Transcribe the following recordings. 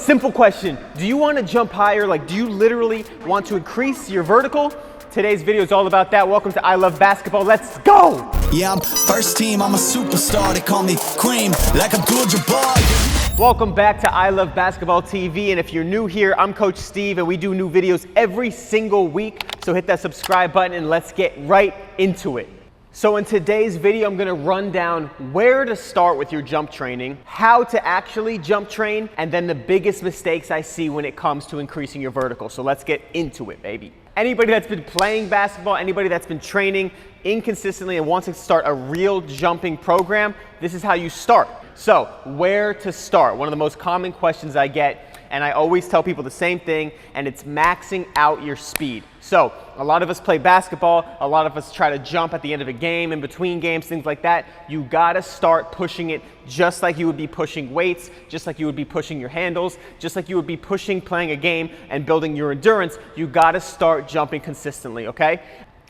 simple question. Do you want to jump higher? Like, do you literally want to increase your vertical? Today's video is all about that. Welcome to I Love Basketball. Let's go! Yeah, I'm first team, I'm a superstar. They call me Cream, like Abdul-Jabbar. Welcome back to I Love Basketball TV. And if you're new here, I'm Coach Steve, and we do new videos every single week. So hit that subscribe button and let's get right into it. So in today's video, I'm gonna run down where to start with your jump training, how to actually jump train, and then the biggest mistakes I see when it comes to increasing your vertical. So let's get into it, baby. Anybody that's been playing basketball, anybody that's been training inconsistently and wants to start a real jumping program, this is how you start. So where to start? One of the most common questions I get, and I always tell people the same thing, and it's maxing out your speed. So a lot of us play basketball, a lot of us try to jump at the end of a game, in between games, things like that. You gotta start pushing it just like you would be pushing weights, just like you would be pushing your handles, just like you would be pushing playing a game and building your endurance. You gotta start jumping consistently, okay?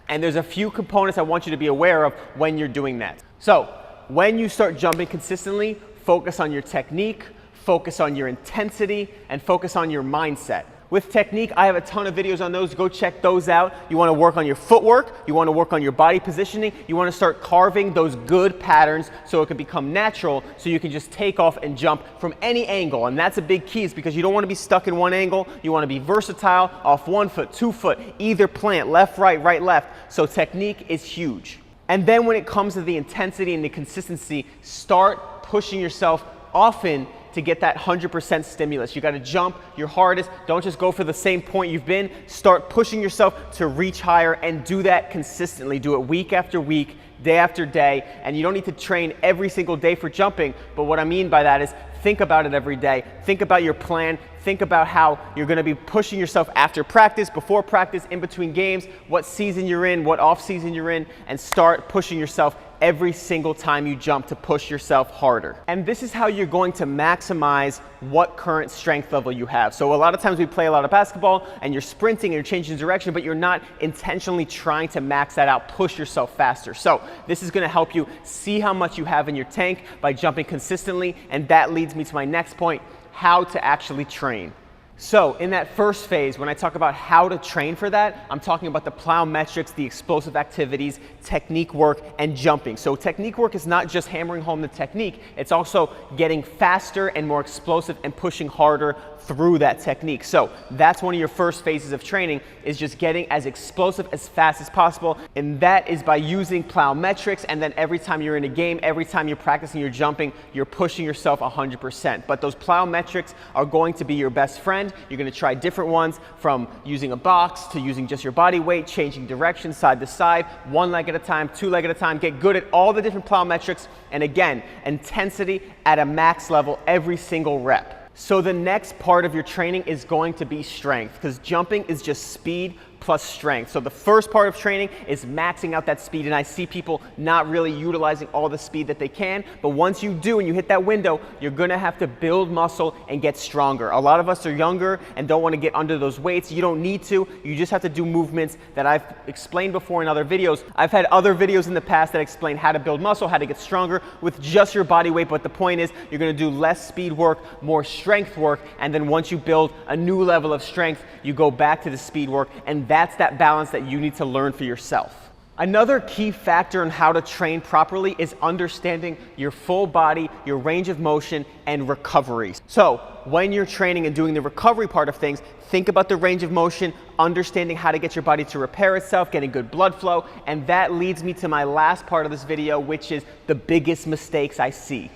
And there's a few components I want you to be aware of when you're doing that. So when you start jumping consistently, focus on your technique, focus on your intensity, and focus on your mindset. With technique, I have a ton of videos on those. Go check those out. You want to work on your footwork. You want to work on your body positioning. You want to start carving those good patterns so it can become natural, so you can just take off and jump from any angle. And that's a big key, is because you don't want to be stuck in one angle. You want to be versatile off 1 foot, 2 foot, either plant, left, right, left. So technique is huge. And then when it comes to the intensity and the consistency, start pushing yourself often to get that 100% stimulus. You gotta jump your hardest. Don't just go for the same point you've been. Start pushing yourself to reach higher, and do that consistently. Do it week after week, day after day. And you don't need to train every single day for jumping, but what I mean by that is think about it every day. Think about your plan. Think about how you're gonna be pushing yourself after practice, before practice, in between games, what season you're in, what off season you're in, and start pushing yourself every single time you jump to push yourself harder. And this is how you're going to maximize what current strength level you have. So a lot of times we play a lot of basketball and you're sprinting and you're changing direction, but you're not intentionally trying to max that out, push yourself faster. So this is gonna help you see how much you have in your tank by jumping consistently, and that leads me to my next point, how to actually train. So in that first phase, when I talk about how to train for that, I'm talking about the plyometrics, the explosive activities, technique work, and jumping. So technique work is not just hammering home the technique, it's also getting faster and more explosive and pushing harder through that technique. So that's one of your first phases of training, is just getting as explosive as fast as possible. And that is by using plyometrics, and then every time you're in a game, every time you're practicing your jumping, you're pushing yourself 100%. But those plyometrics are going to be your best friend. You're gonna try different ones, from using a box to using just your body weight, changing direction side to side, 1 leg at a time, 2 leg at a time. Get good at all the different plyometrics. And again, intensity at a max level every single rep. So the next part of your training is going to be strength, because jumping is just speed plus strength. So the first part of training is maxing out that speed, and I see people not really utilizing all the speed that they can, but once you do and you hit that window, you're gonna have to build muscle and get stronger. A lot of us are younger and don't wanna get under those weights. You don't need to, you just have to do movements that I've explained before in other videos. I've had other videos in the past that explain how to build muscle, how to get stronger with just your body weight, but the point is you're gonna do less speed work, more strength work, and then once you build a new level of strength, you go back to the speed work, and that's that balance that you need to learn for yourself. Another key factor in how to train properly is understanding your full body, your range of motion, and recovery. So when you're training and doing the recovery part of things, think about the range of motion, understanding how to get your body to repair itself, getting good blood flow, and that leads me to my last part of this video, which is the biggest mistakes I see.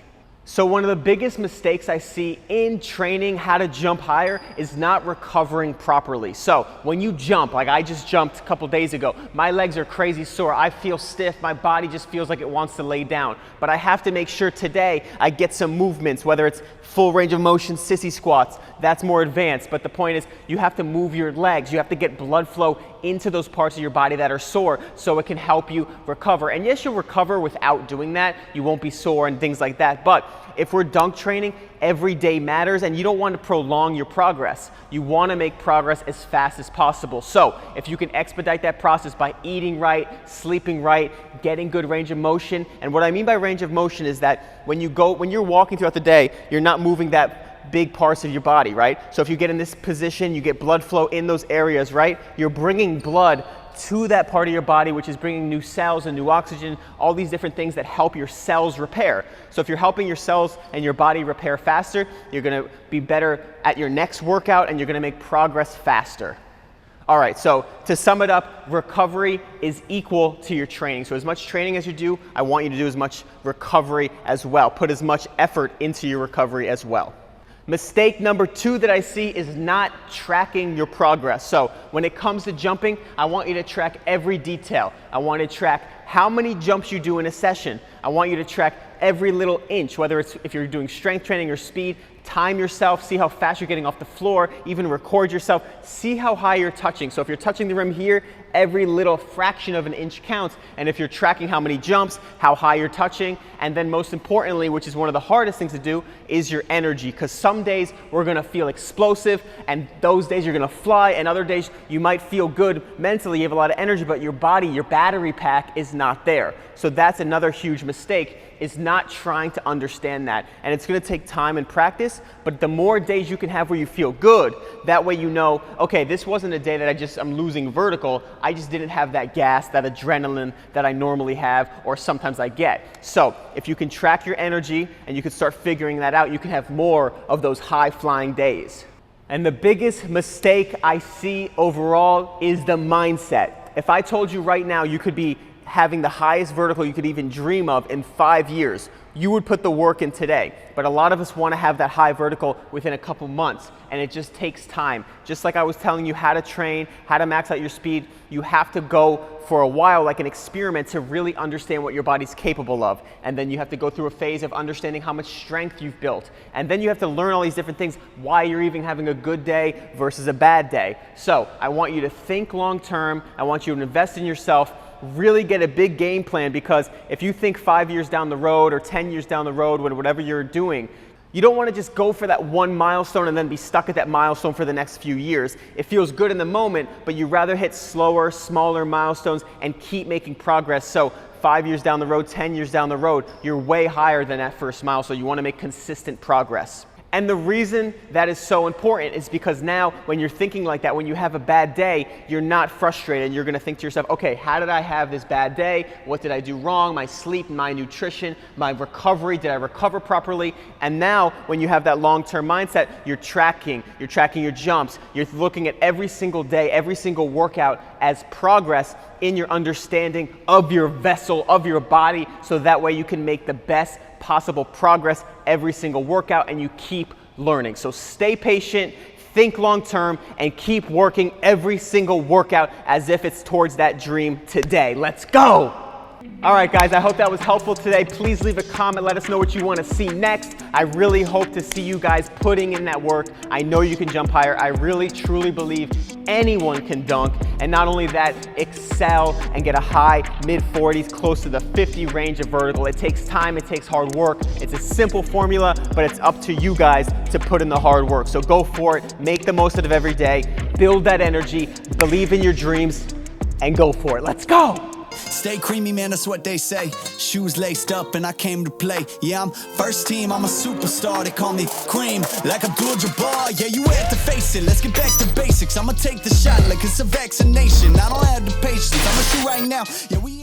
So one of the biggest mistakes I see in training how to jump higher is not recovering properly. So when you jump, like I just jumped a couple days ago, my legs are crazy sore, I feel stiff, my body just feels like it wants to lay down. But I have to make sure today I get some movements, whether it's full range of motion, sissy squats, that's more advanced. But the point is you have to move your legs, you have to get blood flow into those parts of your body that are sore so it can help you recover. And yes, you'll recover without doing that. You won't be sore and things like that. But if we're dunk training, every day matters, and you don't want to prolong your progress. You want to make progress as fast as possible. So if you can expedite that process by eating right, sleeping right, getting good range of motion. And what I mean by range of motion is that when you're walking throughout the day, you're not moving that big parts of your body, right? So if you get in this position, you get blood flow in those areas, right? You're bringing blood to that part of your body, which is bringing new cells and new oxygen, all these different things that help your cells repair. So if you're helping your cells and your body repair faster, you're gonna be better at your next workout and you're gonna make progress faster. All right, so to sum it up, recovery is equal to your training. So as much training as you do, I want you to do as much recovery as well. Put as much effort into your recovery as well. Mistake number 2 that I see is not tracking your progress. So when it comes to jumping, I want you to track every detail. I want to track how many jumps you do in a session. I want you to track every little inch, whether it's if you're doing strength training or speed. Time yourself, see how fast you're getting off the floor, even record yourself, see how high you're touching. So if you're touching the rim here, every little fraction of an inch counts. And if you're tracking how many jumps, how high you're touching, and then most importantly, which is one of the hardest things to do, is your energy. Because some days we're gonna feel explosive, and those days you're gonna fly, and other days you might feel good mentally, you have a lot of energy, but your body, your battery pack is not there. So that's another huge mistake, is not trying to understand that. And it's gonna take time and practice, but the more days you can have where you feel good, that way you know, okay, this wasn't a day that I'm losing vertical, I just didn't have that gas, that adrenaline that I normally have, or sometimes I get. So if you can track your energy and you can start figuring that out, you can have more of those high flying days. And the biggest mistake I see overall is the mindset. If I told you right now you could be having the highest vertical you could even dream of in 5 years, you would put the work in today. But a lot of us want to have that high vertical within a couple months, and it just takes time. Just like I was telling you how to train, how to max out your speed, you have to go for a while like an experiment to really understand what your body's capable of. And then you have to go through a phase of understanding how much strength you've built. And then you have to learn all these different things, why you're even having a good day versus a bad day. So I want you to think long term, I want you to invest in yourself, really get a big game plan, because if you think 5 years down the road or 10 years down the road, whatever you're doing, you don't want to just go for that one milestone and then be stuck at that milestone for the next few years. It feels good in the moment, but you'd rather hit slower, smaller milestones and keep making progress. So 5 years down the road, 10 years down the road, you're way higher than that first mile, so you want to make consistent progress. And the reason that is so important is because now when you're thinking like that, when you have a bad day, you're not frustrated. You're going to think to yourself, okay, how did I have this bad day? What did I do wrong? My sleep, my nutrition, my recovery, did I recover properly? And now when you have that long-term mindset, you're tracking your jumps, you're looking at every single day, every single workout as progress in your understanding of your vessel, of your body, so that way you can make the best possible progress every single workout and you keep learning. So stay patient, think long term, and keep working every single workout as if it's towards that dream today. Let's go! All right, guys, I hope that was helpful today. Please leave a comment. Let us know what you want to see next. I really hope to see you guys putting in that work. I know you can jump higher. I really, truly believe anyone can dunk. And not only that, excel and get a high mid-40s, close to the 50 range of vertical. It takes time. It takes hard work. It's a simple formula, but it's up to you guys to put in the hard work. So go for it. Make the most of every day. Build that energy. Believe in your dreams and go for it. Let's go! Stay creamy, man, that's what they say. Shoes laced up and I came to play. Yeah, I'm first team, I'm a superstar. They call me Cream, like Abdul-Jabbar. Yeah, you had to face it, let's get back to basics. I'ma take the shot like it's a vaccination. I don't have the patience, I'ma shoot right now. Yeah, we